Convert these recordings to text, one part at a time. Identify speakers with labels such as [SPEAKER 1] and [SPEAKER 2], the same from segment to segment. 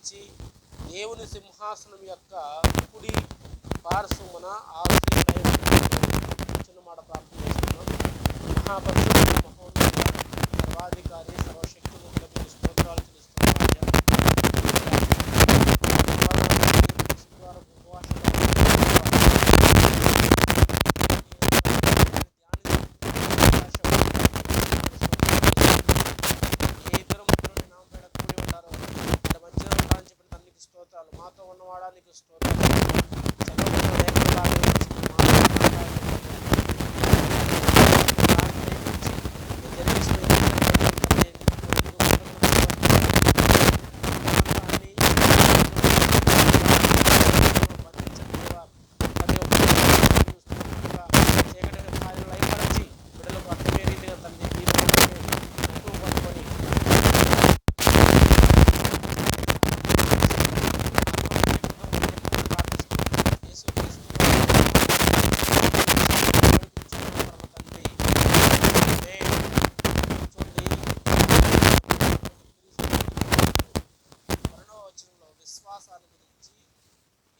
[SPEAKER 1] నుంచి దేవుని సింహాసనం యొక్క కుడి పార్శ్వమున ఆసీనుడై చిన్న మాట ప్రార్థన చేస్తున్నాం. మహాపరిశుద్ధుడు, మహోన్నత, సర్వాధికారి, సర్వశక్తిమంతుడు మీకు స్తోత్రాలు చెల్లిస్తున్నాం. మాతో ఉన్నవాడా నీకు స్తోత్రాలు. విశ్వాసాన్ని గురించి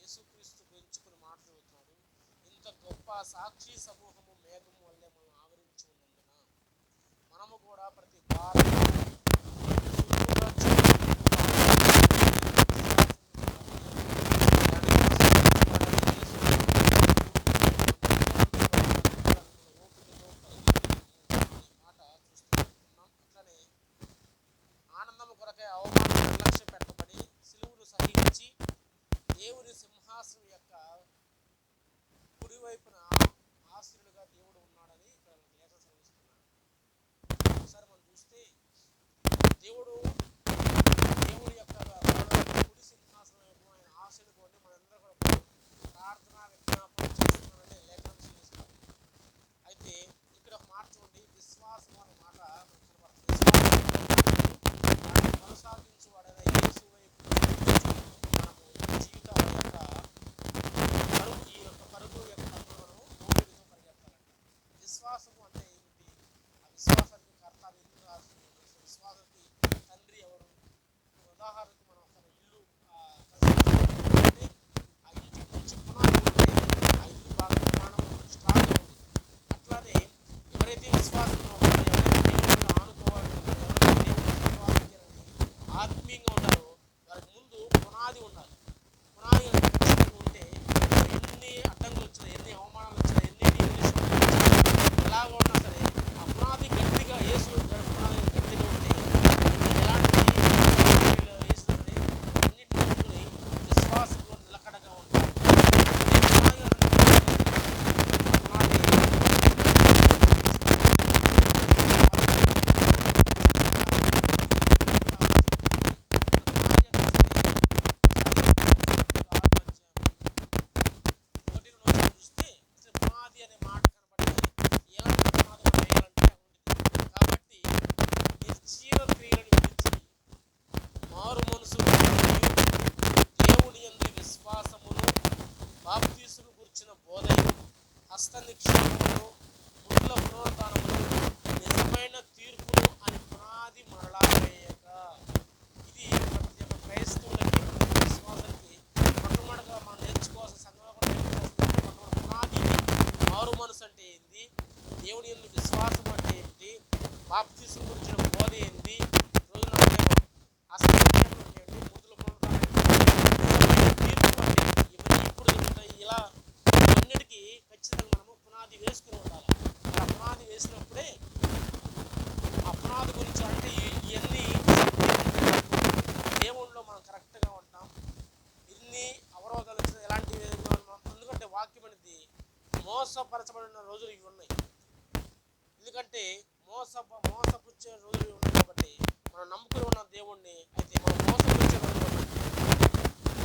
[SPEAKER 1] యేసుక్రీస్తు పెంచుకుని మాట్లాడుతున్నాడు. ఇంత గొప్ప సాక్షి సమూహము మేఘము వల్లే మనం ఆవరించి ఉన్నందున మనము కూడా ప్రతి వారం మాట చూస్తున్నాం. అట్లనే ఆనందము కొరకై అవమానం నిర్లక్ష్య పెట్టబడి సిలువును సహించి దేవుని సింహాసనం యొక్క కుడివైపున ఆశీనుడుగా దేవుడు ఉన్నాడని ఇక్కడ లేఖ చదివిస్తున్నాడు. ఒకసారి మనం చూస్తే దేవుడి యొక్క కుడి సింహాసనం వైపు ఆయన ఆశీనుకొని మనందరూ కూడా ప్రార్థన విజ్ఞాపన చేస్తున్నాడని లేఖనం చదివిస్తున్నాడు. అయితే ఇక్కడ ఒక మాట చూడండి, విశ్వాసం అనే మాట కొనసాగించువాడైన యేసు వైపు మనము జీవితం యొక్క పరుగు యొక్క పరుగులను ఊపిరితో పరిగెత్తాలంట. విశ్వాసము అంటే ఏమిటి? ఆ విశ్వాసానికి కర్త ఎందుకు రాస్తుంది? విశ్వాసానికి తండ్రి ఎవరు? ఉదాహరణకు మనం ఒక ఇల్లు అంటే ఆ ఇంటికి కొంచెం పునాది ఉంటే ఆ ఇల్లు బాగా నిర్మాణం స్ట్రాంగ్ ఉంది. అట్లానే ఎవరైతే విశ్వాసం ఆత్మీయంగా ఉన్నారో వారికి ముందు పునాది ఉండాలి. పునాది ఉంటే ఎన్ని అడ్డంకులు వచ్చినా, ఎన్ని అవమానాలు వచ్చినా, ఎన్ని ఎలాగ ఉన్నా సరే ఆ పునాది గట్టిగా యేసు పునాది గట్టిగా ఉంటే ఎలాంటి వేసినా సరే అన్నింటినీ విశ్వాసంలో నిలకడగా ఉంటారు. బాప్తీసును గురించిన బోధయు, హస్త నిక్షేపములు, ముట్ల పునరుత్థానములు, నిజమైన తీర్పులు అని పునాది మరలా వేయక. ఇది ప్రతి ఒక్క క్రైస్తవులకి, ప్రతి విశ్వాసానికి మొట్టమొదటిగా మనం నేర్చుకోవాల్సిన సంఘంలో కూడా నేర్చుకోవాల్సిన పునాది. మారు మనసు అంటే ఏంటి? దేవుని యందు విశ్వాసం అంటే ఏంటి? బాప్తీసును గురించిన బోధ ఏంటి? రోజున హస్త నిక్షేపం అంటే ఏంటి? ముట్ల పునరుత్థానం తీర్పు అంటే ఇవన్నీ ఇప్పుడు ఇలా అన్నిటికీ ఖచ్చితంగా మనము పునాది వేసుకుని ఉండాలి. ఆ పునాది వేసినప్పుడే ఆ పునాది గురించి అంటే ఇవన్నీ దేవుళ్ళలో మనం కరెక్ట్గా ఉంటాం. ఇన్ని అవరోధాలు వచ్చిన ఎలాంటి ఎందుకంటే వాక్యం అనేది మోసపరచబడిన రోజులు ఇవి ఉన్నాయి. ఎందుకంటే మోసపుచ్చే రోజులు ఇవి ఉన్నాయి కాబట్టి మనం నమ్ముకుని ఉన్న దేవుణ్ణి అయితే మనం మోసపుచ్చే రోజులు ఉన్నాయి.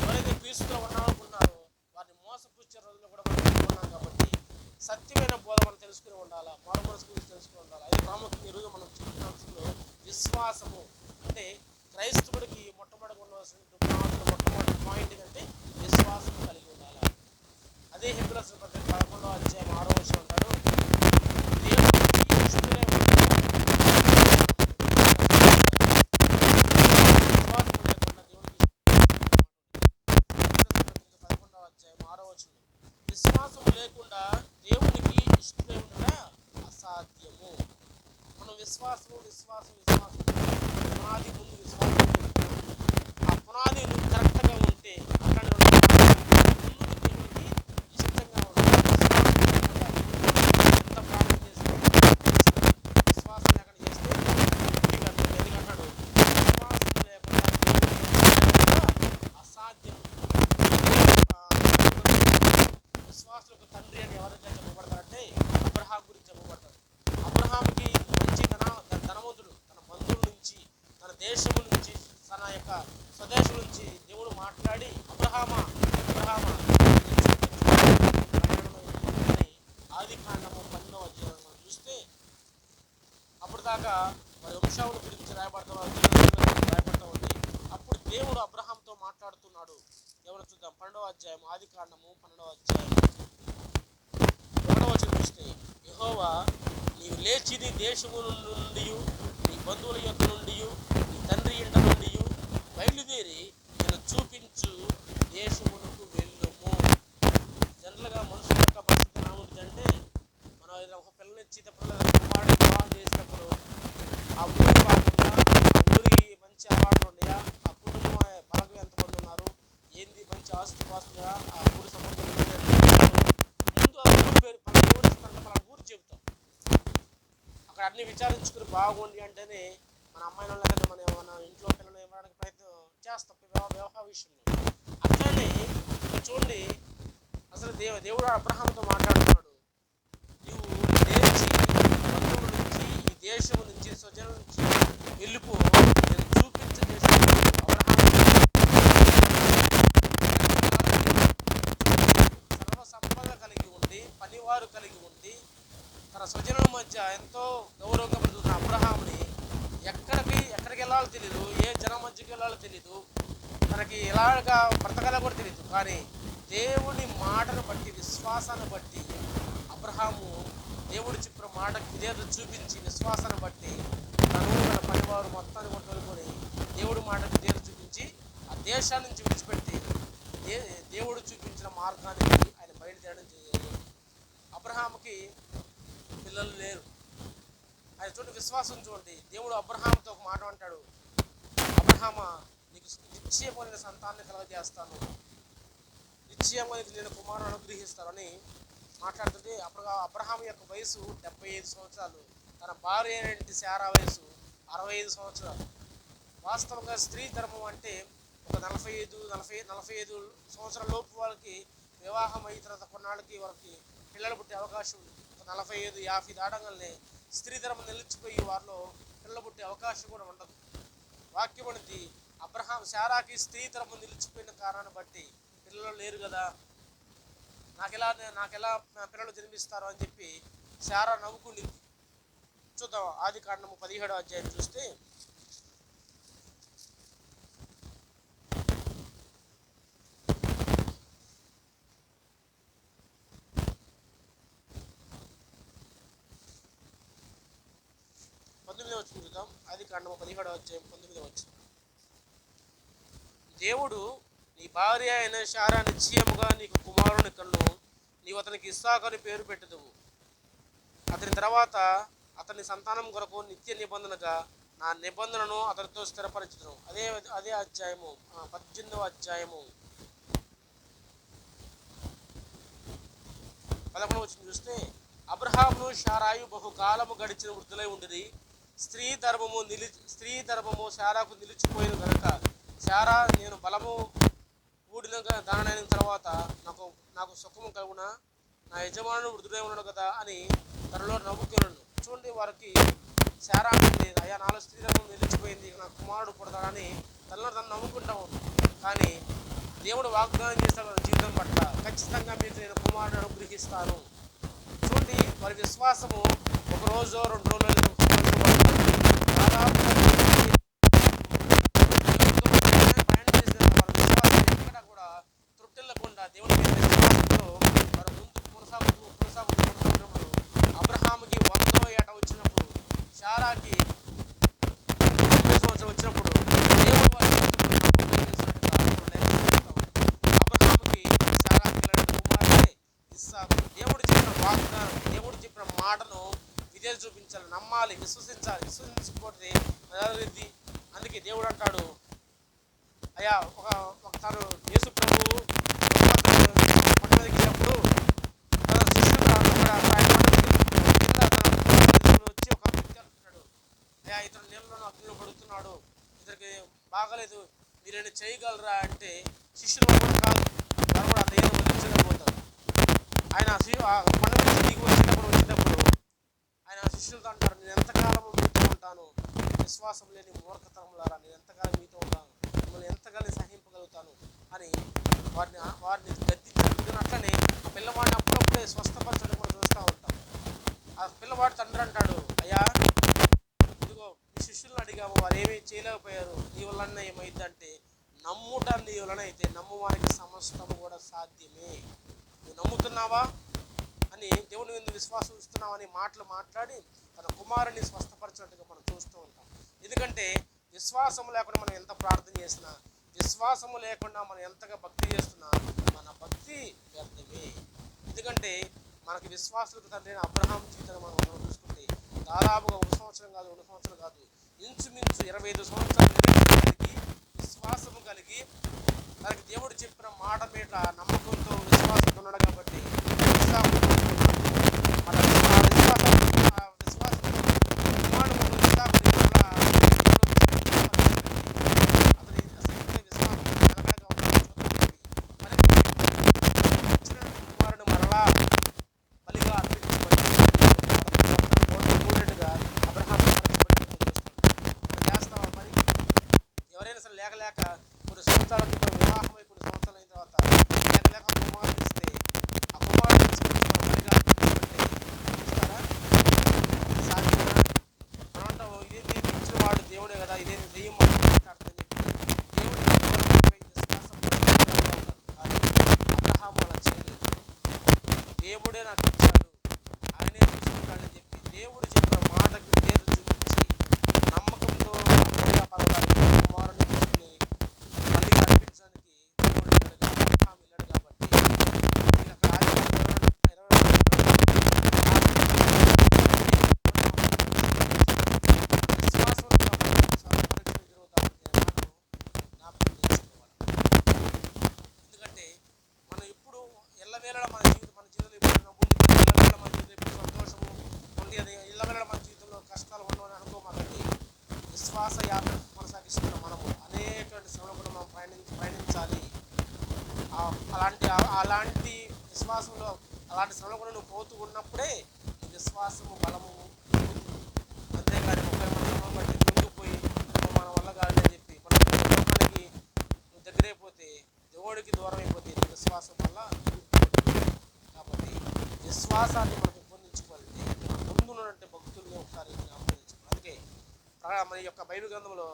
[SPEAKER 1] ఎవరైతే క్రీస్తులో ఉన్నారనుకున్నారో వారిని మోసపుచ్చే రోజుల్లో కూడా మనం ఉన్నాం కాబట్టి సత్యమైన బోధ మనం తెలుసుకుని ఉండాలా, మారు మనసు గురించి తెలుసుకుని ఉండాలి. అది ప్రాముఖ్యంగా ఈరోజు మనం చెప్పిన అంశంలో విశ్వాసము అంటే క్రైస్తవుడికి మొట్టమొదటి ఉండవలసిన మొట్టమొదటి పాయింట్ ఏంటంటే విశ్వాసం కలిగి ఉండాలి. అదే హెబ్రీయుల పత్రిక 11వ అధ్యాయం 6వ వచనం అంటాడు, లేకుండా దేవునికి ఇష్టమై ఉండగా అసాధ్యము. మనం విశ్వాసం విశ్వాసం విశ్వాసం పునాది ముందు విశ్వాసం పెట్టుకోవాలి. ఆ పునాది నువ్వు కరెక్ట్గా ఉంటే అట్లాంటి ముందు దేవునికి ఇష్టంగా ఉండాలి. ఎంత ప్రార్థన చేస్తే విశ్వాసం లేకుండా చేస్తే ఎందుకంటాడు విశ్వాసం లేకుండా అసాధ్యం. విశ్వాసులకు తండ్రి అని ఎవరైతే చెప్పబడతారంటే అబ్రహాం గురించి చెప్పబడతారు. అబ్రహాంకి మంచి ధనవంతుడు, తన బంధువుల నుంచి, తన దేశము నుంచి, తన యొక్క స్వదేశం నుంచి దేవుడు మాట్లాడి అబ్రహామా ఆది కాండము 12వ అధ్యాయం మనం చూస్తే అప్పుడు దాకా వారి వంశావళి గురించి రాయబడతా ఉంది. అప్పుడు దేవుడు అబ్రహాంతో మాట్లాడుతున్నాడు. ఎవరు చూద్దాం, 12వ అధ్యాయం ఆది కాండము 12వ అధ్యాయం 1వ వచనం చూస్తే, యెహోవా నీవు లేచి నీ దేశము నుండి, నీ బంధువుల యొద్ద నుండి, నీ తండ్రి ఇంట నుండి బయలుదేరి నేను చూపించు దేశమునకు వెళ్ళుము. జనరల్గా మనుషుల యొక్క పరిస్థితి ఎలా ఉంటుందంటే, మనం ఏదైనా ఒక పిల్లనిచ్చి కుమారుడు వివాహం చేసినప్పుడు ఆ ఊరి కాకుండా ఊరి మంచి అలవాట్లు ఉన్నాయా, ఆ కుటుంబం బాగా ఎంతమంది ఉన్నారు, ఏంది మంచి ఆస్తుపాస్తుగా ఆ ఊరి సంబంధం ముందు ఆ ఊరి పేరు మన ఊరి మన ఊరు చెబుతాం. అక్కడ అన్ని విచారించుకుని బాగుండి అంటేనే మన అమ్మాయిని లేకపోతే మన ఇంట్లో పిల్లలు ఇవ్వడానికి ప్రయత్నం చేస్తాం వివాహ విషయంలో. అట్లనే చూడండి, అసలు దేవుడు అబ్రహాంతో మాట్లాడుతున్నాడు. నువ్వు లేచి బంధువుల నుంచి, ఈ దేశం నుంచి, స్వజనం నుంచి వెళ్ళిపో, నేను చూపించే దేశం. సర్వ సంపద కలిగి ఉండి, పనివారు కలిగి ఉండి, తన స్వజనుల మధ్య ఎంతో గౌరవంగా బ్రతుకుతున్న అబ్రహాంని ఎక్కడికి వెళ్ళాలో తెలియదు, ఏ జనం మధ్యకి వెళ్ళాలో తెలియదు, తనకి ఎలాగా బ్రతకాలో కూడా తెలియదు. కానీ దేవుని మాటను బట్టి, విశ్వాసాన్ని బట్టి అబ్రహాము దేవుడు చెప్పిన మాటకు విధేయత చూపించి విశ్వాసాన్ని బట్టి తను తన పనివారు మొత్తాన్ని కొట్టుకొని దేవుడి మాటకు విధేయత చూపించి ఆ దేశాన్ని నుంచి విడిచిపెట్టి దేవుడు చూపించిన మార్గానికి ఆయన బయలుదేరడం చేయాలి. అబ్రహాముకి పిల్లలు లేరు. ఆయన చూడండి, విశ్వాసం చూడండి. దేవుడు అబ్రహాంతో ఒక మాట అంటాడు, అబ్రహామా నీకు నిశ్చయమైన సంతానాన్ని కలగజేస్తాను, నిశ్చయంగా నేను కుమారుడు అనుగ్రహిస్తాను అని మాట్లాడుతుంటే, అప్పుడు అబ్రహాం యొక్క వయసు 75 సంవత్సరాలు, తన భార్య అయినటువంటి శారా వయసు 65 సంవత్సరాలు. వాస్తవంగా స్త్రీ ధర్మం అంటే ఒక 45 సంవత్సరాల లోపు వాళ్ళకి వివాహం అయిన తర్వాత కొన్నాళ్ళకి వాళ్ళకి పిల్లలు పుట్టే అవకాశం ఉంది. ఒక 45-50 దాటంగానే స్త్రీ ధర్మం నిలిచిపోయి వారిలో పిల్లలు పుట్టే అవకాశం కూడా ఉండదు. వాక్యం అనేది అబ్రహాం శారాకి స్త్రీ ధర్మం నిలిచిపోయిన కారణాన్ని బట్టి పిల్లలు లేరు కదా, నాకెలా పిల్లలు జన్మిస్తారు అని చెప్పి శారా నవ్వుకుండింది. చూద్దాం, ఆది కాండము 17వ అధ్యాయం చూస్తే, చూద్దాం. ఆది కాండము 17వ అధ్యాయం 19వ వచనం. దేవుడు నీ భార్య అయిన శారా నిశ్చయముగా నీకు కుమారుని కన్ను, నీవు అతనికి ఇస్సాకు అని పేరు పెట్టుదువు. అతని తర్వాత అతని సంతానం కొరకు నిత్య నిబంధనగా నా నిబంధనను అతనితో స్థిరపరచుదును. అదే అధ్యాయము 18వ అధ్యాయము 11వ వచనం చూస్తే, అబ్రహామును శారాయు బహుకాలము గడిచిన వృద్ధులై ఉండిరి. స్త్రీ ధర్మము శారాకు నిలిచిపోయిన కనుక శారా నేను బలము కూడిన దానైన తర్వాత నాకు సుఖము కలుగునా, నా యజమానుడు వృద్ధుడై ఉన్నాడు కదా అని తనలో నవ్వుకున్నాను. చూడండి, వారికి శారా అంటే అయ్యా నాలో స్త్రీ ధర్మం నిలిచిపోయింది, నాకు కుమారుడు పుడతాడని తనలో తను నవ్వుకుంటా ఉంది. కానీ దేవుడు వాగ్దానం చేస్తాడు జీవితం పట్ల, ఖచ్చితంగా మీకు నేను కుమారుడు అనుగ్రహిస్తాను. చూడండి, వారి విశ్వాసము ఒక రోజు 2 రోజులు దాదాపు ఎక్కడ కూడా తృప్తిల్లకుండా దేవుని విశ్వాసంతో వారు ముందుకు కొనసాగుతున్నప్పుడు అబ్రహాముకి 100వ ఏట వచ్చినప్పుడు, శారాకి 90వ సంవత్సరం వచ్చినప్పుడు దేవుడు అబ్రహాముకి శారాకి కుమారుడే ఇస్సాకు. దేవుడు చెప్పిన వాగ్దానం, దేవుడు చెప్పిన మాటను విధేయత చూపించాలి, నమ్మాలి, విశ్వసించాలి. విశ్వసించకపోతే అభివృద్ధి. అందుకే దేవుడు అంటాడు, అయ్యా ఒకసారి యేసు ప్రభువు కొండ మీదకి వెళ్ళినప్పుడు తన శిష్యులు ఆయన వచ్చి ఒక వ్యక్తి అంటున్నాడు, అయ్యా ఇతను నీళ్ళలో అగ్నిలో పడుతున్నాడు, ఇతనికి బాగలేదు, మీరేమైనా చేయగలరా అంటే శిష్యులు కాదు, వారు కూడా అంత ఏదో వదిలించలేకపోతారు. ఆయన కొండ మీద దిగి వచ్చేటప్పుడు ఆయన శిష్యులతో అంటారు, నేను ఎంతకాలము మీతో ఉంటాను, విశ్వాసం లేని మూర్ఖతరంలారా, నేను ఎంతకాలం మీతో ఉంటాను, మిమ్మల్ని ఎంతకాలం సహింపగలుగుతాను అని వారిని గద్దించారు. అట్లనే ఆ పిల్లవాడిని అప్పుడప్పుడే స్వస్థపరచడం కూడా చూస్తూ ఉంటాం. ఆ పిల్లవాడు తండ్రి అంటాడు, అయ్యా ఇదిగో మీ శిష్యులను అడిగాము, వారు ఏమీ చేయలేకపోయారు, నీ వలన ఏమైందంటే నమ్ముట నీ వలన అయితే నమ్మువారికి సమస్తము కూడా సాధ్యమే. నువ్వు నమ్ముతున్నావా అని దేవుని మీద విశ్వాసం ఇస్తున్నామని మాటలు మాట్లాడి తన కుమారుని స్వస్థపరచినట్టుగా మనం చూస్తూ ఉంటాం. ఎందుకంటే విశ్వాసము లేకుండా మనం ఎంత ప్రార్థన చేసినా, విశ్వాసము లేకుండా మనం ఎంతగా భక్తి చేస్తున్నా మన భక్తి వ్యర్థమే. ఎందుకంటే మనకి విశ్వాసులకు తండ్రి అబ్రహాం జీవితాన్ని మనం చూసుకుంటే దాదాపుగా 1 సంవత్సరం కాదు, 2 సంవత్సరాలు కాదు, ఇంచుమించు 25 సంవత్సరాలు విశ్వాసము కలిగి తనకి దేవుడు చెప్పిన మాట మీద నమ్మకంతో విశ్వాసంతో ఉన్నాడు. కాబట్టి లేక కొన్ని సంవత్సరాల క్రితం వివాహమై కొన్ని సంవత్సరాలు అయిన తర్వాత లేక కుమారుడు ఇస్తే ఆ కుమారుడు సాధ్యమా మనం అంటాం, ఇదేంటి ఇచ్చిన వాడు దేవుడే కదా, ఇదేంటి దెయ్యం మాట్లాడుతుంది. అబ్రహాము అలా చేయలేదు. దేవుడే నాకు ఇచ్చాడు, ఆయనే చూసుకుంటాడని చెప్పి దేవుడు చెప్పిన మాటకు పేరు చూపించి నమ్మకంతో కుమారుని తీసుకుని మళ్ళీ కనిపించడానికి దేవుడు వెళ్ళాడు. కాబట్టి ఎందుకంటే మనం ఎప్పుడు ఎల్లవేళ మన జీవితంలో ఎప్పుడు నవ్వుంది, ఎల్లవేళ మన జీవితంలో ఎప్పుడు సంతోషము ఉంది అని, ఎల్లవేళ మన జీవితంలో కష్టాలు ఉండవని అనుకోమాకండి. విశ్వాస యాత్ర కొనసాగిస్తున్న మనము అనేక శ్రమలు కూడా మనం ప్రయాణించాలి. అలాంటి విశ్వాసంలో అలాంటి శ్రమలు కూడా నువ్వు పోతూ ఉన్నప్పుడే నీ విశ్వాసము బలము. అంతేగాని 30 మంది శ్రమం బట్టి ముందుకుపోయి మన వల్ల కాదు అని చెప్పి మనకి నువ్వు దగ్గరైపోతే దేవుడికి దూరం అయిపోతే నీ విశ్వాసం వల్ల. కాబట్టి విశ్వాసాన్ని మనం పెంపొందించుకోవాలంటే ముందున్నటువంటి భక్తుల్ని ఒకసారి ఆమోదించుకోవాలి. అందుకే మన యొక్క బైబిల్ గ్రంథంలో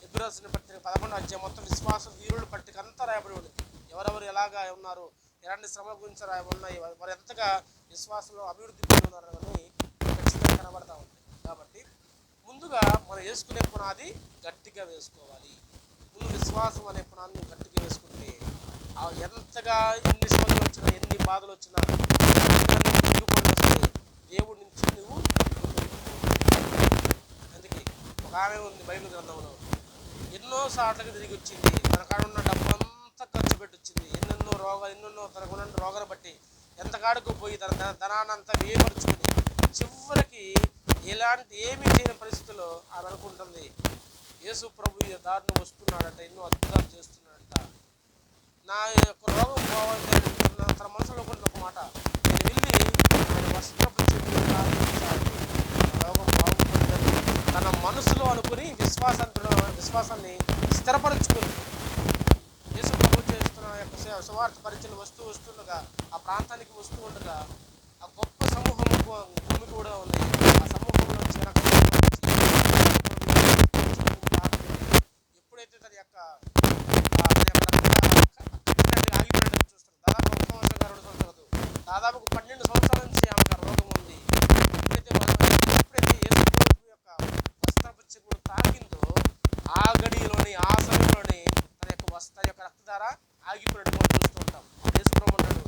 [SPEAKER 1] ఎబ్రీ రాసిన పత్రిక 11వ అధ్యాయం మొత్తం విశ్వాస వీరుల పట్టిక అంతా రాయబడి ఉంది. ఎవరెవరు ఎలాగా ఉన్నారు, ఎలాంటి శ్రమల గురించి ఉన్నాయి, వారు ఎంతగా విశ్వాసంలో అభివృద్ధి పొందుతున్నారు అని ఖచ్చితంగా కనబడతా ఉంటాయి. కాబట్టి ముందుగా మనం వేసుకునే పునాది గట్టిగా వేసుకోవాలి. ముందు విశ్వాసం అనే పునాదిని గట్టిగా వేసుకుంటే ఎంతగా ఎన్ని శ్రమలు వచ్చినా, ఎన్ని బాధలు వచ్చినా దేవుడి నుంచి నువ్వు. అందుకే ఒక ఆమె ఉంది బైబిల్ గ్రంథంలో, ఎన్నో సార్లకు తిరిగి వచ్చింది, తన కాడ ఉన్న డబ్బు అంతా ఖర్చు పెట్టి వచ్చింది, ఎన్నెన్నో రోగాలు, ఎన్నెన్నో తనకున్న రోగాలు బట్టి ఎంత కాడుకు పోయి తన ధనాన్నంతా వేయపరుచుకుని చివరికి ఏమీ చేయని పరిస్థితుల్లో ఆమె అనుకుంటుంది, యేసు ప్రభు ఈ దారిని వస్తున్నాడట, ఎన్నో అద్భుతాలు చేస్తున్నాడట, నా యొక్క రోగం పోవాలని తన మనసులో కొన్ని ఒక మాట, నేను వెళ్ళి ఆయన వస్త్రపు చెప్పులు ప్రారంభించాలి, రోగం బాగుంటుందని తన మనసులో అనుకుని విశ్వాసాన్ని స్థిరపరుచుకుంది. యేసు ప్రభు చేస్తున్న యొక్క సువార్త పరిచయం వస్తుండగా ఆ ప్రాంతానికి వస్తూ ఉండగా ఆ గొప్ప సమూహం భూమి కూడా ఉంది. ఆ సమూహంలో ఎప్పుడైతే తన యొక్క ఆగిపోయినట్టు చూస్తారు, దాదాపు 1 సంవత్సరం 2 సంవత్సరాలు, దాదాపు 12 సంవత్సరాల నుంచి ఆమెకు రోగం ఉంది. ఎప్పుడైతే యేసు ప్రభు యొక్క వస్త్రపుచ్చ కూడా తాకిందో ఆ గడిలోని ఆ సమయంలోని తన యొక్క రక్తధార ఆగిపోయినట్టు మనం చూస్తూ ఉంటాం. యేసు ప్రభు అన్నాడు,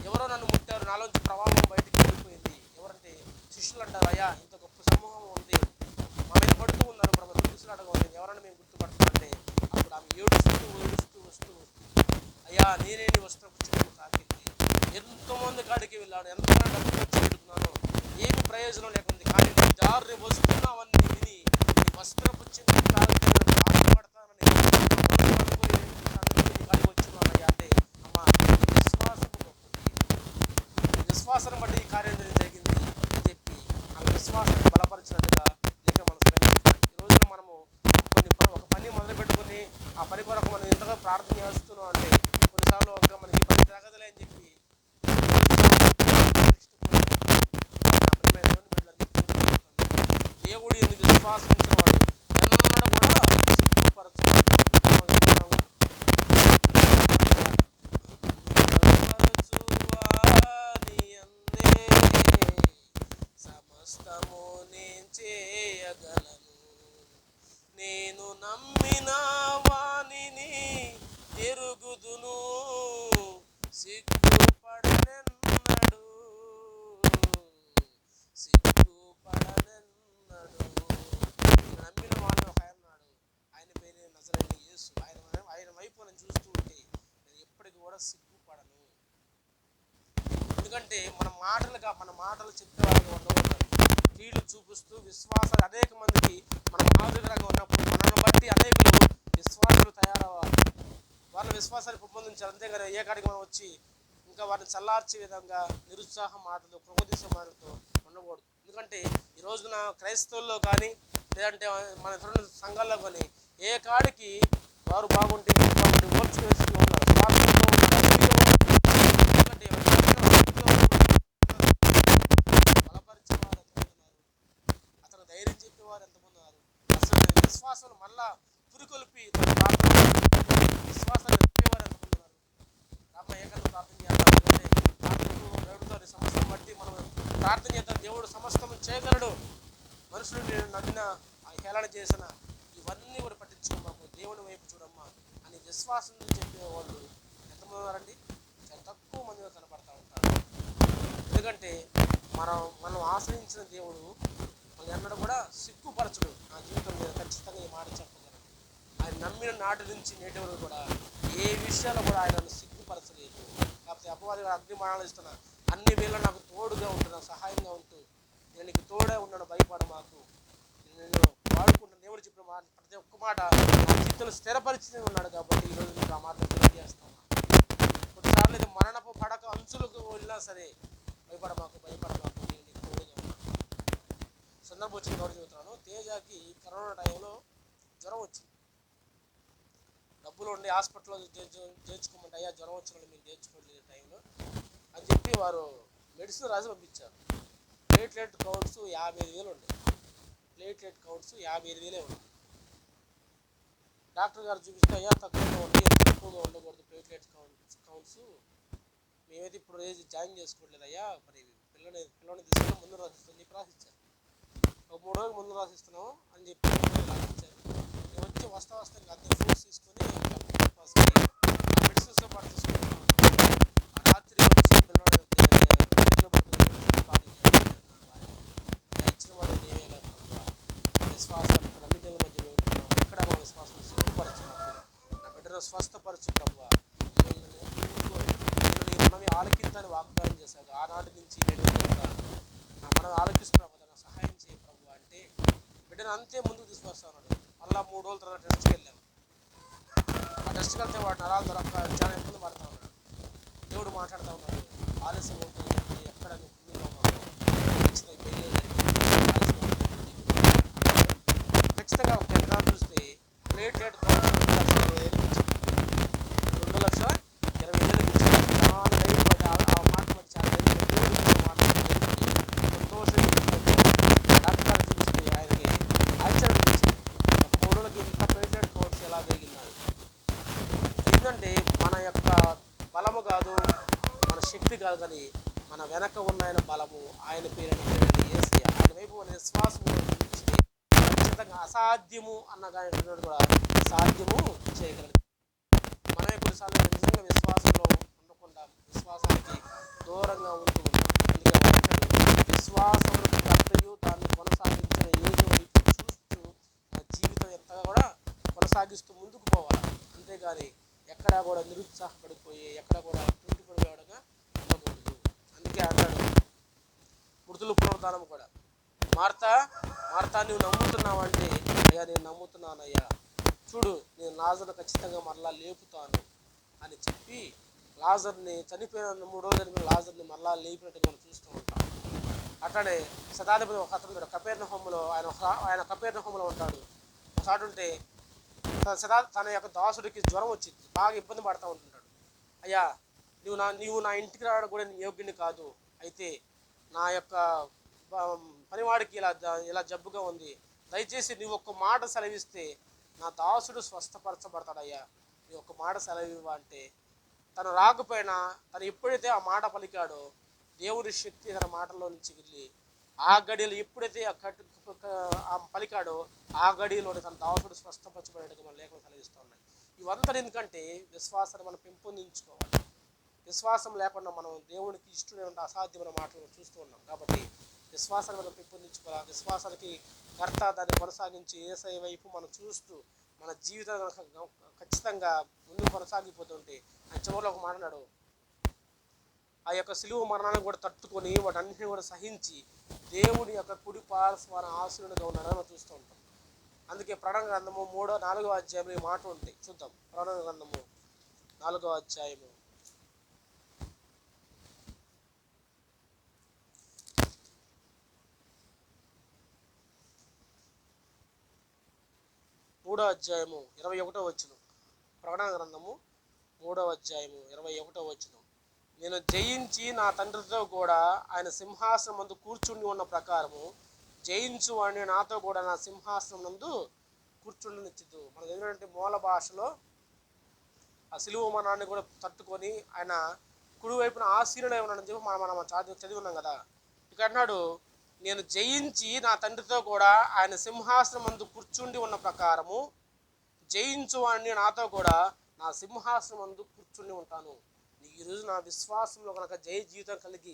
[SPEAKER 1] ఎవరో నన్ను ముట్టారు, నాలోంచి ప్రభావం బయటికి వెళ్ళిపోయింది. ఎవరంటే శిష్యులు అంటారు, అయ్యా ఇంత గొప్ప సమూహం ఉంది, మా మీద పడుతూ ఉన్నారు ప్రభు, తులుసులాటగా ఉంది, ఎవరైనా మేము గుర్తుపడతామంటే అప్పుడు ఆమె ఏడుస్తూ ఏడుస్తూ వస్తూ అయ్యా నేనే నీ వస్త్రపుచ్చుకొని తాకింది, ఎంతోమంది కాడికి వెళ్ళాను, ఎంతమంది డబ్బులు వచ్చి పెడుతున్నాను, ఏమి ప్రయోజనం లేకుంది, కానీ నీ దారిని వస్తున్నావన్నీ విని నీ వస్త్రపుచ్చుకొని తాకితే ఆశపడతానని అనుకుని కాడికి వచ్చినానయ్యా అంటే అమ్మ విశ్వాసం గొప్పది, విశ్వాసం బట్టి ఈ కార్యం జరిగింది అని చెప్పి ఆ విశ్వాసాన్ని బలపరిచినట్టుగా లేక మన ఈ రోజున మనము ఒక పని మొదలు పెట్టుకుని ఆ పని కొరకు మనం ఎంతగా ప్రార్థన చేస్తున్నాం అంటే కొన్నిసార్లు ఇంకా మనకి ఈ పని జరగదులే అని చెప్పి దేవుడు ఎందుకు విశ్వాసించిన వాడు ఎన్నడూ కూడా సిగ్గుపరచు సమస్తము నేను చేయగలను, నేను నమ్మిన వానిని ఎరుగుదును, సిగ్గుపడనెన్నడు సిగ్గుపడనెన్నడు. నేను నమ్మిన వాడిని ఒక ఆయన ఉన్నాడు, ఆయన పేరు నజరేయుడైన యేసు. ఆయన వైపు నేను చూస్తూ ఉంటే నేను ఎప్పటికీ కూడా సిగ్గుపడను. ఎందుకంటే మన మాటలు చెప్పేవాళ్ళగా ఉండకూడదు, కీళ్ళు చూపిస్తూ విశ్వాసాలు అనేక మందికి మనం మాదిరిగా ఉన్నప్పుడు మనల్ని బట్టి అనేకులు విశ్వాసాలు తయారవ్వాలి, వాళ్ళ విశ్వాసాన్ని పెంపొందించాలి. అంతేగాని ఏ కాడికి మనం వచ్చి ఇంకా వారిని చల్లార్చే విధంగా నిరుత్సాహ మాటలు క్రోధించే మాటలతో ఉండకూడదు. ఎందుకంటే ఈ రోజున క్రైస్తవుల్లో కానీ లేదంటే మన ఇతర సంఘాల్లో కానీ ఏ కాడికి వారు బాగుంటే ఓర్చు వేస్తూ ఉన్నారు, స్వార్థంతో ఎందుకంటే బలపరిచే వారు ఎంతమంది ఉన్నారు, అతను ధైర్యం చెప్పేవారు ఎంతమంది ఉన్నారు, అసలు విశ్వాసాలు మళ్ళా పురికొల్పి విశ్వాసాలు చెప్పేవారు ఎంతమంది ఉన్నారు. రామ ఏకంగా ప్రార్థన చేద్దాం, ఎందుకంటే దేవుడితో సమస్తం బట్టి మనం ప్రార్థన చేద్దాం. దేవుడు సమస్తం చేయగలడు, మనుషులు నేను నమ్మిన హేళన చేసిన ఇవన్నీ కూడా పట్టించుకున్నాము, దేవుని వైపు చూడమ్మా అని విశ్వాసం చెప్పేవాళ్ళు ఎంతమంది ఉన్నారండి? చాలా తక్కువ మందిగా కనపడతా ఉంటారు. ఎందుకంటే మనం ఆశ్రయించిన దేవుడు మన ఎన్నడూ కూడా సిగ్గుపరచడు. నా జీవితం మీద ఖచ్చితంగా ఈ మాట చెప్పగలను. ఆయన నమ్మిన నాటి నుంచి నేటి వరకు కూడా ఏ విషయాలు కూడా ఆయన సిగ్గుపరచలేదు. కాకపోతే అపవాది అగ్నిమానాలు ఇస్తున్నా అన్ని వేళ నాకు తోడుగా ఉంటున్నా, సహాయంగా ఉంటూ నేను నీకు తోడే ఉన్నాను, భయపడ మాకు, నేను వాడుకుంటున్న దేవుడు చెప్పిన మాట ప్రతి ఒక్క మాట నా జీవితంలో స్థిరపరిచి ఉన్నాడు. కాబట్టి ఈరోజు నీకు ఆ మాట తెలియజేస్తాను. కొన్నిసార్లు ఇది మరణపు పడక అంచులకు వెళ్ళినా సరే భయపడ మాకు నేను నీకు తోడుగా ఉన్నాను. సందర్భం వచ్చిన గౌరవ చెబుతున్నాను. తేజకి కరోనా టైంలో జ్వరం వచ్చింది, డబ్బులు ఉండి హాస్పిటల్లో చేర్చుకోమంటే అయ్యా జ్వరం వచ్చిన వాళ్ళు మీరు చేర్చుకోలేదు టైంలో అని చెప్పి వారు మెడిసిన్ రాసి పంపించారు. ప్లేట్లెట్ కౌంట్స్ 55,000 ఉండే, ప్లేట్లెట్ కౌంట్స్ 55,000 ఉండే. డాక్టర్ గారు చూపిస్తే అయ్యా తక్కువగా ఉండి ఎక్కువగా ఉండకూడదు ప్లేట్లెట్ కౌంట్స్, మేమైతే ఇప్పుడు జాయిన్ చేసుకోవట్లేదు అయ్యా, మరి పిల్లని తీసుకుని ముందు రాసిస్తాను చెప్పి రాసిచ్చారు. ఒక 3 రోజులు ముందు రాసిస్తున్నాము అని చెప్పి రాసిచ్చారు. నేను వచ్చి వస్తా ఇంకా అందరు ఫ్రూట్స్ తీసుకొని మెడిసిన్స్తో పాటు తీసుకుంటున్నాను. రాత్రి వచ్చి పిల్లలు ఇచ్చిన వాడు నేనే కాదు, విశ్వాసం నమ్మికల మధ్య వెళ్తున్నాం. ఎక్కడ మా విశ్వాసం సిగ్గుపరచున్నాము, నా బిడ్డను స్వస్థపరచు ప్రభువా, మనమే ఆలకించాలని వాగ్దానం చేశారు. ఆనాటి నుంచి నేను మనం ఆలోచిస్తున్నాం కదా, సహాయం చేయ ప్రభు అంటే బిడ్డను అంతే ముందుకు తీసుకొస్తా ఉన్నాడు. మళ్ళీ 3 రోజుల తర్వాత టెస్ట్కి వెళ్ళాము. ఆ టెస్ట్కి వెళ్తే వాడు నరాలు దొరక్క చాలా ఇబ్బంది పడుతూ ఉన్నాడు. దేవుడు మాట్లాడుతూ ఉన్నాడు, ఆలస్యం అవుతుంది ఎక్కడ ఖచ్చితంగా ఒక ఎగ్జామ్ చూస్తే ప్లేట్లెట్ 2,20,000 చాలా ధైర్యం పడి ఆ మాట పడి చాలా సంతోషం డాక్టర్ గారు చూపిస్తే ఆయనకి ఆశ్చర్యం అనిపించింది. ఒక 3 రోజులకి ఇంత ప్లేట్లెట్ కౌంట్స్ ఎలా పెరిగింది. ఎందుకంటే మన యొక్క బలము కాదు, మన శక్తి కాదు, కానీ మన వెనక ఉన్న ఆయన బలము, ఆయన పేరు యేసయ్య. ఆయన వైపు మన విశ్వాసం చూపిస్తే ఖచ్చితంగా అసాధ్యము అన్న కానీ కూడా సాధ్యము చేయగలరు. మనమే కొన్నిసార్లు నిజంగా విశ్వాసంలో ఉండకుండా విశ్వాసానికి దూరంగా ఉంటూ ఉంటాం. విశ్వాసములకు కర్తయు దాన్ని కొనసాగించిన యేసు వైపు చూస్తూ మన జీవితం ఎంతగా కూడా కొనసాగిస్తూ ముందుకు పోవాలి. అంతేగాని ఎక్కడా కూడా నిరుత్సాహపడిపోయి ఎక్కడ కూడా కుంటిపడిపోవడంగా ఉండకూడదు. అందుకే అంటాడు మృతుల పునరుద్ధానం కూడా, మార్తా మార్తా నువ్వు నమ్ముతున్నావంటే, అయ్యా నేను నమ్ముతున్నానయ్యా, చూడు నేను లాజరును ఖచ్చితంగా మరలా లేపుతాను అని చెప్పి లాజర్ని చనిపోయిన 3 రోజులు చనిపోయిన లాజర్ని మరలా లేపినట్టుగా మనం చూస్తూ ఉంటాం. అట్లానే శతాధిపతి ఒక అతను కపెర్నహూములో ఆయన కపెర్నహూములో ఉంటాడు. ఒకసారి ఉంటే తన యొక్క దాసుడికి జ్వరం వచ్చింది, బాగా ఇబ్బంది పడుతూ ఉంటుంటాడు. అయ్యా నీవు నా ఇంటికి రావడం కూడా నేను యోగ్యుని కాదు, అయితే నా యొక్క పనివాడికి ఇలా జబ్బుగా ఉంది, దయచేసి నీవు ఒక్క మాట సెలవిస్తే నా దాసుడు స్వస్థపరచబడతాడయ్యా, నీ ఒక్క మాట సెలవివ్వ అంటే తను రాకపోయినా తను ఎప్పుడైతే ఆ మాట పలికాడో దేవుడి శక్తి తన మాటల్లో నుంచి వెళ్ళి ఆ గడియలు ఎప్పుడైతే ఆ పలికాడో ఆ గడియలోనే తన దాసుడు స్వస్థపరచబడేట్టుగా మన లేఖలు సెలవిస్తూ ఉన్నాయి. ఇవంతా ఎందుకంటే విశ్వాసాన్ని మనం పెంపొందించుకోవాలి. విశ్వాసం లేకుండా మనం దేవునికి ఇష్టమైన అసాధ్యమైన మాటలు చూస్తూ ఉన్నాం. కాబట్టి విశ్వాసాన్ని మనం పెంపొందించుకోవాలి. విశ్వాసానికి కర్త దాన్ని కొనసాగించి యేసయ్య వైపు మనం చూస్తూ మన జీవితం ఖచ్చితంగా ముందుకు కొనసాగిపోతుంటే ఆయన చివరిలో ఒక మాట అన్నాడు, ఆ యొక్క సిలువ మరణాన్ని కూడా తట్టుకొని వాటన్నిటిని కూడా సహించి దేవుని యొక్క కుడి పార్శ్వాన ఆశీనుడిగా ఉన్నాడని మనం చూస్తూ ఉంటాం. అందుకే ప్రకటన గ్రంథము 4వ అధ్యాయంలో ఈ మాట ఉంటాయి. చూద్దాం. ప్రకటన గ్రంథము 4వ అధ్యాయము 3వ అధ్యాయము 21వ వచనం. ప్రకటన గ్రంథము 3వ అధ్యాయము 21వ వచనం. నేను జయించి నా తండ్రితో కూడా ఆయన సింహాసనం నందు కూర్చుండి ఉన్న ప్రకారము జయించు అని నాతో కూడా నా సింహాసనం నందు కూర్చుండనిచ్చిద్దు. మనకు ఏంటంటే మూల భాషలో ఆ సిలువ మరణాన్ని కూడా తట్టుకొని ఆయన కుడివైపున ఆశీనుడై ఉన్నాడని చెప్పి మనం చదివి ఉన్నాం కదా. ఇక్కడ అన్నాడు, నేను జయించి నా తండ్రితో కూడా ఆయన సింహాసనం నందు కూర్చుండి ఉన్న ప్రకారము జయించు అని నాతో కూడా నా సింహాసనం నందు కూర్చుండి ఉంటాను. ఈరోజు నా విశ్వాసంలో కనుక జయ జీవితం కలిగి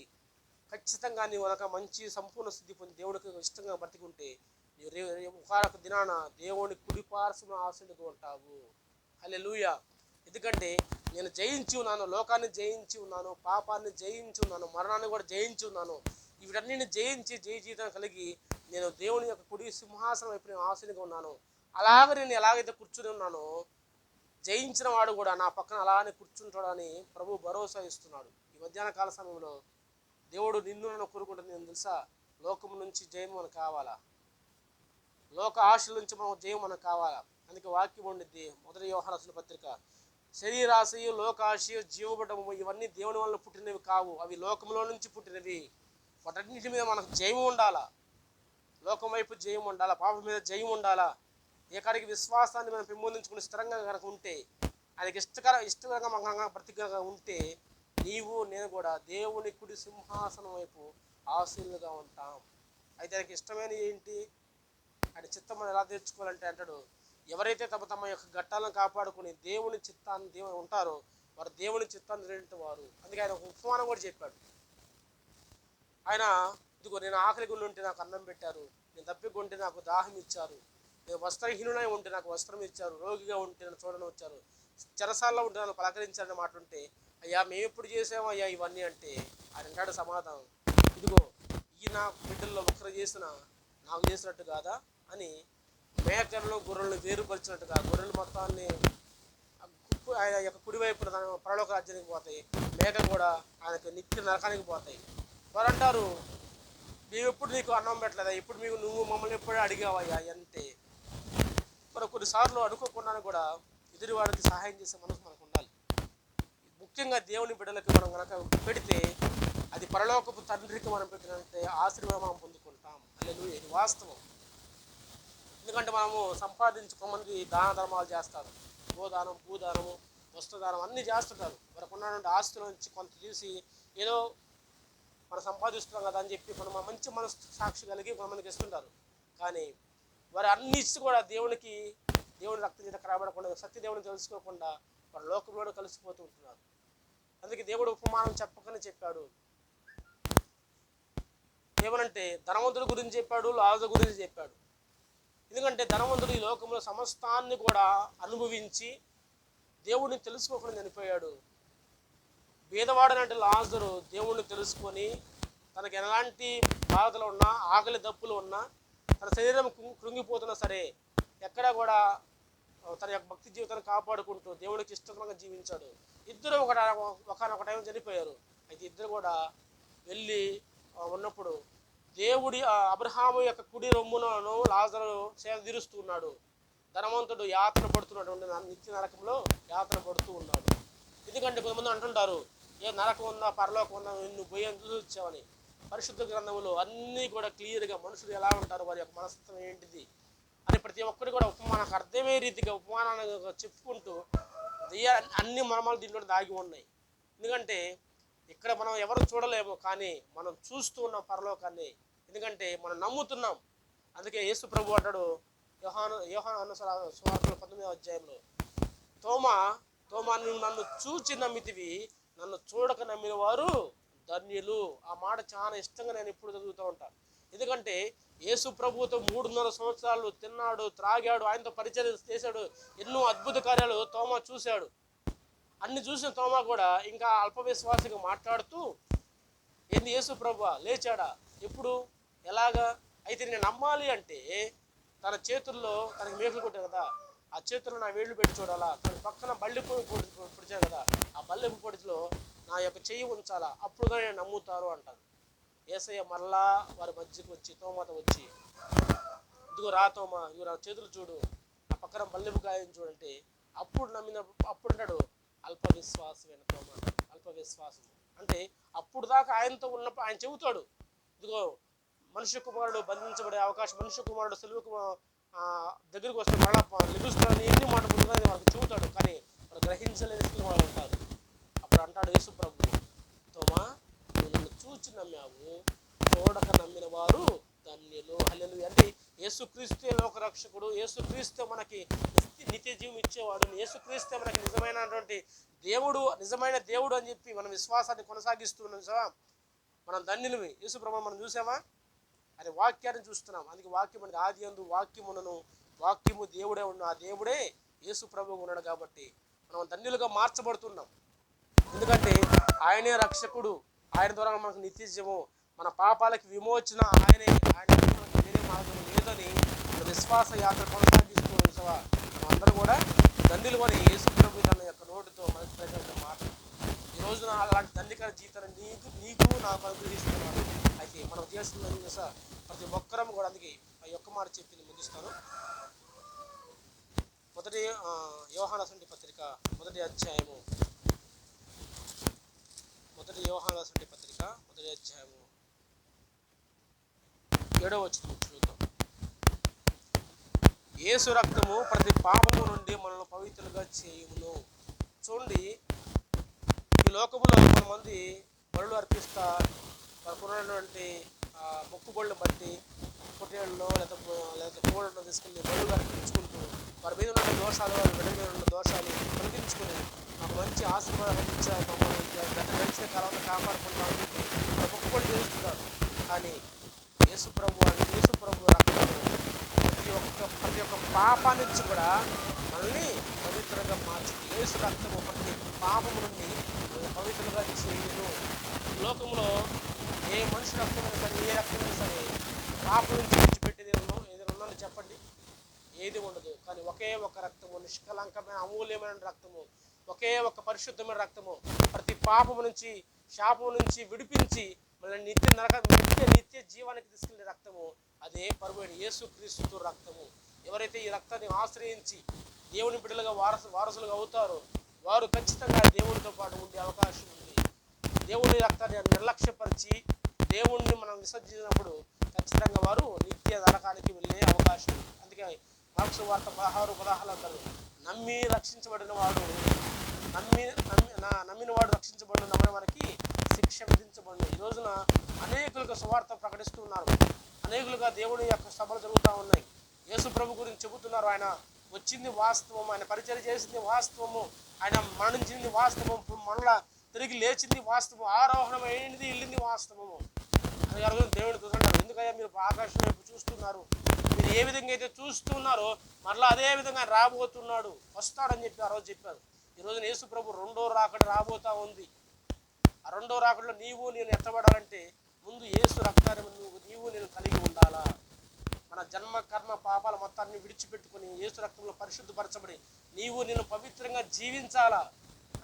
[SPEAKER 1] ఖచ్చితంగా నీవు కనుక మంచి సంపూర్ణ స్థితి పొంది దేవుడికి ఇష్టంగా బ్రతికుంటే ఒక దినాన దేవుని కుడి పార్శ్వన ఆశీనుడిగా ఉంటావు. హల్లెలూయా. ఎందుకంటే నేను జయించి ఉన్నాను, లోకాన్ని జయించి ఉన్నాను, పాపాన్ని జయించి ఉన్నాను, మరణాన్ని కూడా జయించి ఉన్నాను. వీటన్నిటిని జయించి జయ జీవితం కలిగి నేను దేవుని యొక్క కుడి సింహాసనం వైపు నేను ఆశీనుడిగా ఉన్నాను. అలాగే నేను ఎలాగైతే కూర్చుని ఉన్నానో జయించిన వాడు కూడా నా పక్కన అలానే కూర్చుంటాడని ప్రభు భరోసా ఇస్తున్నాడు. ఈ మధ్యాహ్న కాల సమయంలో దేవుడు నిన్ను నన్ను కోరుకుంటుంది. నేను తెలుసా, లోకం నుంచి జయం మనకు కావాలా, లోక ఆశల నుంచి మనం జయం మనకు కావాలా. అందుకే వాక్యం ఉండిద్ది 1 యోహాను రాసిన పత్రిక, శరీరాశయు లోకాశయు జీవబడము ఇవన్నీ దేవుని వల్ల పుట్టినవి కావు, అవి లోకంలో నుంచి పుట్టినవి. వాటన్నిటి మీద మనకు జయం ఉండాలా, లోకం వైపు జయం ఉండాలా, పాపం మీద జయం ఉండాలా. ఏకాడికి విశ్వాసాన్ని మనం పెంపొందించుకుని స్థిరంగా కనుక ఉంటే, ఆయనకి ఇష్టకరంగా మనం బ్రతికగా ఉంటే నీవు నేను కూడా దేవుని కుడి సింహాసనం వైపు ఆశీనులుగా ఉంటాం. అయితే ఆయనకి ఇష్టమైన ఏంటి, ఆయన చిత్తం మనం ఎలా తెచ్చుకోవాలంటే అంటాడు, ఎవరైతే తమ యొక్క ఘట్టాలను కాపాడుకుని దేవుని చిత్తాన్ని ఉంటారో వారు దేవుని చిత్తాన్ని తిరిగిన వారు. అందుకే ఆయన ఒక ఉపమానం కూడా చెప్పాడు. ఆయన ఇదిగో నేను ఆకలిగా ఉంటే నాకు అన్నం పెట్టారు, నేను తప్పికొంటే నాకు దాహం ఇచ్చారు, నేను వస్త్రహీనుడై ఉంటే నాకు వస్త్రం ఇచ్చారు, రోగిగా ఉంటే నన్ను చూడడం వచ్చారు, చెరసాల్లో ఉంటే నన్ను పలకరించారని మాట ఉంటే, అయ్యా మేము ఎప్పుడు చేసామయ్యా ఇవన్నీ అంటే ఆయన అంటాడు సమాధానం, ఇదిగో ఈ నా బిడ్డల్లో ఒక్కరు చేసిన నాకు చేసినట్టు కాదా అని మేకలను గొర్రెలను వేరుపరిచినట్టుగా గొర్రెలు మొత్తాన్ని ఆయన యొక్క కుడివైపున పరలోక రాజ్యానికి పోతాయి, మేక కూడా ఆయనకు నిత్య నరకానికి పోతాయి. వారు అంటారు, మేము ఎప్పుడు నీకు అన్నం పెట్టలేదా, ఇప్పుడు నువ్వు మమ్మల్ని ఎప్పుడే అడిగావయ్యా అంటే. మరి కొన్నిసార్లు అనుకోకుండా కూడా ఎదురువాడికి సహాయం చేసే మనసు మనకు ఉండాలి. ముఖ్యంగా దేవుని బిడ్డలకి మనం కనుక పెడితే అది పరలోకపు తండ్రికి మనం పెట్టినంటే ఆశీర్వాదం మనం పొందుకుంటాం. హల్లెలూయా. ఇది వాస్తవం. ఎందుకంటే మనము సంపాదించుకోమంది దాన ధర్మాలు చేస్తారు, గోదానం, భూదానము, వస్త్రదానం అన్నీ చేస్తుంటారు. మనకు ఉన్నటువంటి ఆస్తుల నుంచి కొంత తీసి ఏదో మనం సంపాదిస్తున్నాం కదా అని చెప్పి మనం మంచి మనసు సాక్షి కలిగి కొంతమందికి ఇస్తుంటారు. కానీ వారు అన్ని ఇచ్చి కూడా దేవుని రక్తం చేత కరాబడకుండా సత్యదేవుని తెలుసుకోకుండా వారు లోకంలో కలిసిపోతూ ఉంటున్నారు. అందుకే దేవుడు ఉపమానం చెప్పకనే చెప్పాడు, ఏమనంటే ధనవంతుడి గురించి చెప్పాడు, లాజరు గురించి చెప్పాడు. ఎందుకంటే ధనవంతుడు ఈ లోకంలో సమస్తాన్ని కూడా అనుభవించి దేవుడిని తెలుసుకోకుండా చనిపోయాడు. బీదవాడనంటే లాజరు దేవుణ్ణి తెలుసుకొని తనకి ఎలాంటి బాధలు ఉన్నా, ఆకలి దప్పులు ఉన్నా, తన శరీరం కృంగిపోతున్నా సరే ఎక్కడా కూడా తన యొక్క భక్తి జీవితాన్ని కాపాడుకుంటూ దేవుడికి ఇష్టంగా జీవించాడు. ఇద్దరు ఒకనొక టైం చనిపోయారు. అయితే ఇద్దరు కూడా వెళ్ళి ఉన్నప్పుడు దేవుడి అబ్రహాము యొక్క కుడి రొమ్మును లాజరు సేద తీరుస్తున్నాడు. ధనవంతుడు యాతన పడుతున్నటువంటి నిత్య నరకంలో యాతన పడుతూ ఉన్నాడు. ఎందుకంటే కొంతమంది అంటుంటారు, ఏ నరకం ఉందా పరలోకం ఉందా నువ్వు పోయి చూసి వచ్చావని. పరిశుద్ధ గ్రంథములో అన్నీ కూడా క్లియర్గా మనుషులు ఎలా ఉంటారు, వారి యొక్క మనస్తత్వం ఏంటిది అని ప్రతి ఒక్కరు కూడా ఉపమానానికి అర్థమయ్యే రీతిగా ఉపమానాన్ని చెప్పుకుంటూ అన్ని మర్మాలు దీంట్లో దాగి ఉన్నాయి. ఎందుకంటే ఇక్కడ మనం ఎవరు చూడలేము, కానీ మనం చూస్తూ ఉన్నాం పరలోకాన్ని. ఎందుకంటే మనం నమ్ముతున్నాం. అందుకే యేసు ప్రభు అంటాడు యోహాను సువార్తలో 19వ అధ్యాయంలో, తోమా నువ్వు నన్ను చూచి నమ్మితివి, నన్ను చూడక నమ్మిన వారు ధన్యులు. ఆ మాట చాలా ఇష్టంగా నేను ఎప్పుడు చదువుతూ ఉంటాను. ఎందుకంటే యేసు ప్రభువుతో 3.5 సంవత్సరాలు తిన్నాడు, త్రాగాడు, ఆయనతో పరిచయం చేశాడు, ఎన్నో అద్భుత కార్యాలు తోమా చూశాడు. అన్ని చూసిన తోమా కూడా ఇంకా అల్పవిశ్వాసంగా మాట్లాడుతూ, ఏంది యేసు ప్రభువా లేచాడా, ఎప్పుడు, ఎలాగా? అయితే నేను నమ్మాలి అంటే తన చేతుల్లో తనకి మేకులు కొట్టారు కదా, ఆ చేతుల్లో నా వేళ్ళు పెట్టి చూడాలా, తన పక్కన బల్లెపు పొడిచారు కదా, ఆ బల్లెపు పొడిలో నా యొక్క చెయ్యి ఉంచాలా, అప్పుడుగా నేను నమ్ముతారు అంటారు. యేసయ్య మరలా వారి మధ్యకి వచ్చి తోమాతో వచ్చి, ఇదిగో రా తోమా, ఇదిగో నా చేతులు చూడు, ఆ పక్కన బల్లెపు గాయం చూడంటే అప్పుడు అప్పుడు అంటాడు అల్పవిశ్వాసమైన తోమా. అల్పవిశ్వాసం అంటే అప్పుడు దాకా ఆయనతో ఉన్నప్పుడు ఆయన చెబుతాడు, ఇదిగో మనుష్య కుమారుడు బంధించబడే అవకాశం, మనుష్య కుమారుడు సెలవుకు దగ్గరికి వస్తే మళ్ళా లభిస్తాడని ఎన్ని మాట ముందుగానే వాళ్ళకి చెబుతాడు. కానీ వాళ్ళు గ్రహించలేని స్థితిలో వాళ్ళు ఉంటారు. అప్పుడు అంటాడు యేసు ప్రభు, తోమా నువ్వు నన్ను చూచి నమ్మావు, చూడక నమ్మిన వారు ధన్యులు. హల్లెలూయా. అంటే యేసుక్రీస్తే లోకరక్షకుడు, యేసుక్రీస్తే మనకి నిత్య జీవం ఇచ్చేవాడు, యేసుక్రీస్తే మనకి నిజమైన దేవుడు అని చెప్పి మనం విశ్వాసాన్ని కొనసాగిస్తున్నాం సార్. మనం ధన్యులమి. యేసు ప్రభు మనం చూసామా? అది వాక్యాన్ని చూస్తున్నాం. అందుకే వాక్యం అనేది ఆది యందు వాక్యమునను, వాక్యము దేవుడే ఉన్న ఆ దేవుడే యేసు ప్రభువు ఉన్నాడు. కాబట్టి మనం ధన్యులుగా మార్చబడుతున్నాం. ఎందుకంటే ఆయనే రక్షకుడు, ఆయన ద్వారా మనకు నిత్య జీవము, మన పాపాలకి విమోచన ఆయనే. ఆయన వేరే మార్గం లేదని విశ్వాస యాత్ర కొనసాగిస్తూ ఉంచవా. మనం అందరూ కూడా ధన్యులు అని యేసు ప్రభు తన యొక్క నోటితో మనకు ప్రజలకు మాట. ఈ రోజున అలాంటి ధన్యకర జీవితాన్ని నీకు నాకు అనుగ్రహిస్తున్నాడు. అయితే మనం చేస్తున్న సార్ ప్రతి ఒక్కరం కూడా, అందుకే ఆ యొక్క మాట చెప్పి ముగిస్తాను. మొదటి యోహాను రాసిన పత్రిక 1వ అధ్యాయము, 1 యోహాను రాసిన పత్రిక 1వ అధ్యాయము 7వ వచనం చూద్దాం. యేసు రక్తము ప్రతి పాపము నుండి మనల్ని పవిత్రులుగా చేయును. చూడండి, ఈ లోకంలో కొంతమంది బడులు అర్పిస్తా వారికి మొక్కుబళ్ళు బట్టి పొట్టేళ్ళలో లేదా కోళ్ళలో తీసుకెళ్ళి బడులు అర్పించుకుంటూ వారి మీద ఉన్న దోషాలు, వారి బిడ్డ మీద ఉన్న దోషాలు తొలగించుకొని మాకు మంచి ఆశీర్వాదం ఇచ్చారు, మమ్మల్ని గడిచిన కాలంలో కాపాడుకుంటామని చెప్పి వారు మొక్కుబళ్ళు చేస్తున్నారు. కానీ యేసు ప్రభు రక్తము ప్రతి ఒక్క పాపాన్ని నుంచి కూడా మనల్ని పవిత్రంగా మార్చుతుంది. యేసు రక్తము ప్రతి పాపము నుండి పవిత్రంగా చేయను. లోకంలో ఏ మనిషి రక్తమైనా సరే, ఏ రక్తమైనా సరే పాపం నుంచి విడిచిపెట్టేది ఏదైనా ఉందని చెప్పండి, ఏది ఉండదు. కానీ ఒకే ఒక రక్తము, నిష్కలంకమైన అమూల్యమైన రక్తము, ఒకే ఒక పరిశుద్ధమైన రక్తము ప్రతి పాపము నుంచి, శాపము నుంచి విడిపించి మనల్ని నిత్య జీవానికి తీసుకెళ్లే రక్తము, అదే ప్రభువైన యేసుక్రీస్తు రక్తము. ఎవరైతే ఈ రక్తాన్ని ఆశ్రయించి దేవుని బిడ్డలుగా వారసులుగా అవుతారో వారు ఖచ్చితంగా దేవునితో పాటు ఉండే అవకాశం ఉంది. దేవుని రక్తాన్ని నిర్లక్ష్యపరిచి దేవుణ్ణి మనం విసర్జించినప్పుడు ఖచ్చితంగా వారు నిత్య నరకానికి వెళ్ళే అవకాశం ఉంది. అందుకే మార్క్స్ వార్త 16:16 అంటారు, నమ్మి రక్షించబడిన వాడు నమ్మిన వాడు రక్షించబడిన, నమ్మిన వారికి శిక్ష విధించబడిన. ఈ రోజున అనేకులుగా సువార్త ప్రకటిస్తున్నారు, అనేకులుగా దేవుని యొక్క సభలు జరుగుతూ ఉన్నాయి. యేసు ప్రభు గురించి చెబుతున్నారు. ఆయన వచ్చింది వాస్తవం, ఆయన పరిచయం చేసింది వాస్తవము, ఆయన మరణించింది వాస్తవం, మరలా తిరిగి లేచింది వాస్తవం, ఆరోహణం అయింది వెళ్ళింది వాస్తవము. అది దేవుని మీరు ఆకాశం వైపు చూస్తున్నారు, మీరు ఏ విధంగా అయితే చూస్తున్నారో మరలా అదే విధంగా రాబోతున్నాడు, వస్తాడని చెప్పి ఆ రోజు చెప్పారు. ఈరోజు యేసు ప్రభు రెండో రాకడ రాబోతా ఉంది. ఆ రెండో రాకడలో నీవు నేను ఎత్తబడాలంటే ముందు యేసు రక్తాన్ని నీవు నేను కలిగి ఉండాలా. మన జన్మ కర్మ పాపాల మొత్తాన్ని విడిచిపెట్టుకుని యేసు రక్తంలో పరిశుద్ధపరచబడి నీవు నేను పవిత్రంగా జీవించాలా.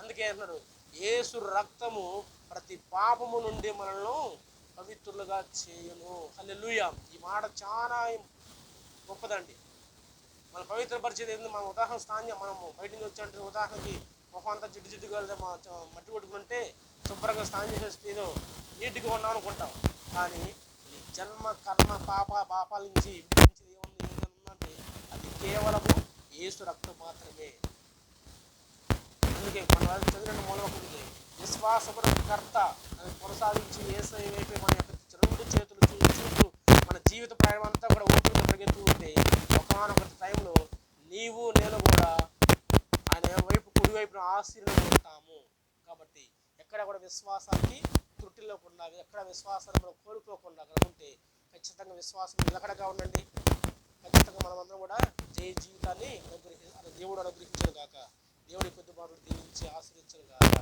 [SPEAKER 1] అందుకే అన్నాడు, యేసు రక్తము ప్రతి పాపము నుండి మనల్ని పవిత్రులుగా చేయును. హల్లెలూయా. ఈ మాట చాలా గొప్పదండి. మన పవిత్రపరిచేది ఏంది? మన ఉదాహరణ స్థానం, మనము బయట నుంచి వచ్చే ఉదాహరణకి మొహం అంతా జిడ్డు జిడ్డుగా మట్టి కొట్టుకుంటే శుభ్రంగా స్నానం చేసేసి ఏదో నీట్గా ఉన్నాం అనుకుంటాం. కానీ ఈ జన్మ కర్మ పాపాల నుంచి విడిపించేది ఏముందంటే అది కేవలము యేసు రక్తం మాత్రమే. అందుకే మన వాళ్ళు చదివిన మూలకుంది, విశ్వాసమునకు కర్త అని కొనసాగించి యేసయ్య వైపే మన యొక్క రెండు చేతులు చూస్తూ మన జీవిత ప్రయాణం అంతా కూడా ఓపికగా పరిగెత్తూ ఉంటే ఒకనొక టైంలో నీవు నేను కూడా ఆయన వైపు కుడివైపున ఆశీర్వదిస్తాము. కాబట్టి ఎక్కడ కూడా విశ్వాసానికి త్రుటిలోకుండా, ఎక్కడ విశ్వాసాన్ని మనం కోల్పోకుండా ఉంటే ఖచ్చితంగా విశ్వాసం నిలకడగా ఉండండి. ఖచ్చితంగా మనమందరం కూడా జయ జీవితాన్ని దేవుడు అనుగ్రహించను గాక. దేవుడి కొద్ది మాటలు దీవించి ఆశీర్వించను గాక.